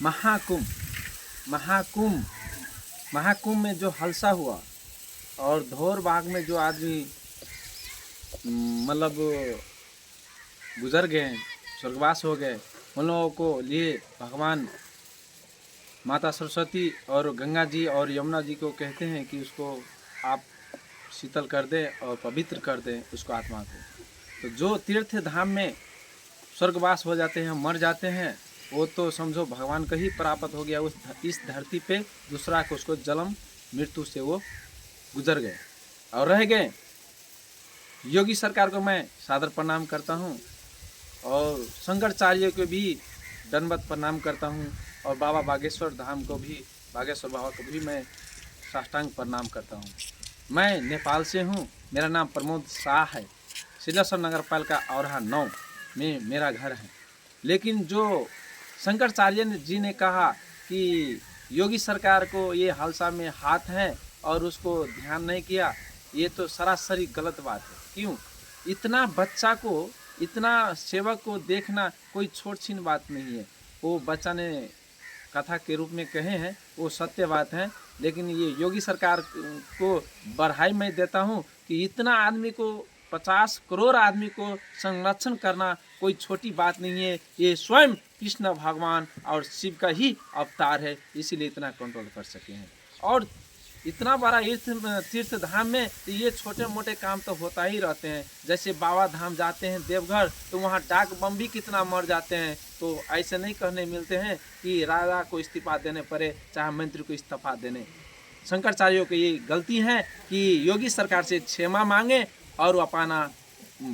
महाकुंभ महाकुंभ महाकुंभ में जो हलसा हुआ और धोर बाग में जो आदमी मतलब गुजर गए, स्वर्गवास हो गए, उन लोगों को लिए भगवान माता सरस्वती और गंगा जी और यमुना जी को कहते हैं कि उसको आप शीतल कर दें और पवित्र कर दें उसको, आत्मा को। तो जो तीर्थ धाम में स्वर्गवास हो जाते हैं, मर जाते हैं, वो तो समझो भगवान का ही प्राप्त हो गया। इस धरती पे दूसरा को उसको जन्म मृत्यु से वो गुजर गए और रह गए। योगी सरकार को मैं सादर प्रणाम करता हूँ और शंकराचार्य को भी दंडवत प्रणाम करता हूँ और बाबा बागेश्वर धाम को भी, बागेश्वर बाबा को भी मैं साष्टांग प्रणाम करता हूँ। मैं नेपाल से हूँ, मेरा नाम प्रमोद शाह है। सिलेश्वर नगर पालिका औरहा 9 में मेरा घर है। लेकिन जो शंकराचार्य जी ने कहा कि योगी सरकार को ये हालसा में हाथ है और उसको ध्यान नहीं किया, ये तो सरासरी गलत बात है। क्यों? इतना बच्चा को, इतना सेवक को देखना कोई छोट छीन बात नहीं है। वो बच्चा ने कथा के रूप में कहे हैं, वो सत्य बात है। लेकिन ये योगी सरकार को बधाई मैं देता हूँ कि इतना आदमी को, 50 करोड़ आदमी को संरक्षण करना कोई छोटी बात नहीं है। ये स्वयं कृष्ण भगवान और शिव का ही अवतार है, इसीलिए इतना कंट्रोल कर सके हैं। और इतना बड़ा तीर्थ धाम में ये छोटे मोटे काम तो होता ही रहते हैं। जैसे बाबा धाम जाते हैं देवघर, तो वहाँ डाक बम भी कितना मर जाते हैं। तो ऐसे नहीं कहने मिलते हैं कि राजा को इस्तीफा देने पड़े, चाहे मंत्री को इस्तीफा देने। शंकराचार्यों की ये गलती है कि योगी सरकार से क्षमा मांगे और अपना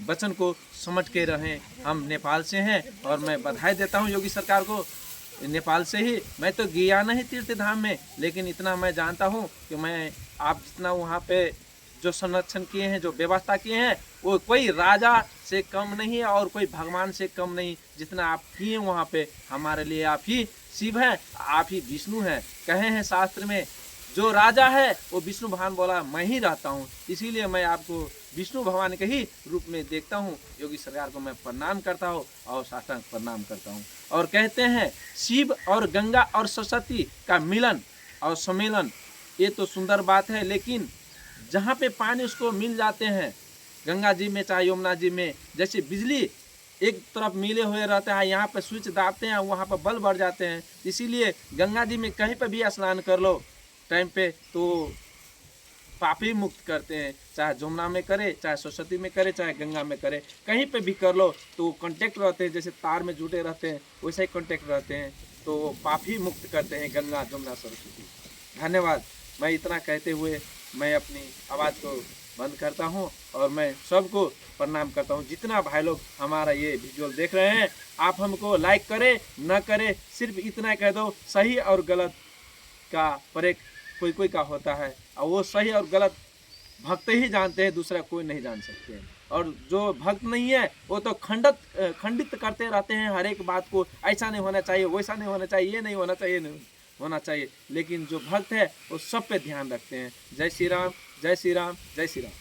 वचन को समझ के रहें। हम नेपाल से हैं और मैं बधाई देता हूँ योगी सरकार को। नेपाल से ही, मैं तो गया नहीं तीर्थ धाम में, लेकिन इतना मैं जानता हूँ कि मैं आप जितना वहाँ पे जो संरक्षण किए हैं, जो व्यवस्था किए हैं, वो कोई राजा से कम नहीं है और कोई भगवान से कम नहीं। जितना आप किए वहाँ पे, हमारे लिए आप ही शिव हैं, आप ही विष्णु हैं। कहे हैं शास्त्र में, जो राजा है वो विष्णु भगवान बोला मैं ही रहता हूँ। इसीलिए मैं आपको विष्णु भगवान के ही रूप में देखता हूँ। योगी सरकार को मैं प्रणाम करता हूँ और साष्टांग प्रणाम करता हूँ। और कहते हैं शिव और गंगा और सरस्वती का मिलन और सम्मेलन, ये तो सुंदर बात है। लेकिन जहाँ पे पानी उसको मिल जाते हैं, गंगा जी में चाहे यमुना जी में, जैसे बिजली एक तरफ मिले हुए रहते हैं, यहाँ पे स्विच दाबते हैं, वहाँ पर बल्ब बढ़ जाते हैं। इसीलिए गंगा जी में कहीं पर भी स्नान कर लो टाइम पे तो पापी मुक्त करते हैं। चाहे जमुना में करे, चाहे सरस्वती में करे, चाहे गंगा में करे, कहीं पे भी कर लो तो कांटेक्ट रहते हैं। जैसे तार में जुटे रहते हैं वैसे ही कांटेक्ट रहते हैं, तो पापी मुक्त करते हैं गंगा जमुना सरस्वती। धन्यवाद। मैं इतना कहते हुए मैं अपनी आवाज़ को बंद करता हूं और मैं सबको प्रणाम करता हूं। जितना भाई लोग हमारा ये विजुअल देख रहे हैं, आप हमको लाइक करें न करें, सिर्फ इतना कह दो, सही और गलत का फर्क कोई कोई का होता है और वो सही और गलत भक्त ही जानते हैं, दूसरा कोई नहीं जान सकते। और जो भक्त नहीं है वो तो खंडित करते रहते हैं हर एक बात को, ऐसा नहीं होना चाहिए, वैसा नहीं होना चाहिए, ये नहीं होना चाहिए, नहीं होना चाहिए। लेकिन जो भक्त है वो सब पे ध्यान रखते हैं। जय श्री राम, जय श्री राम, जय श्री राम।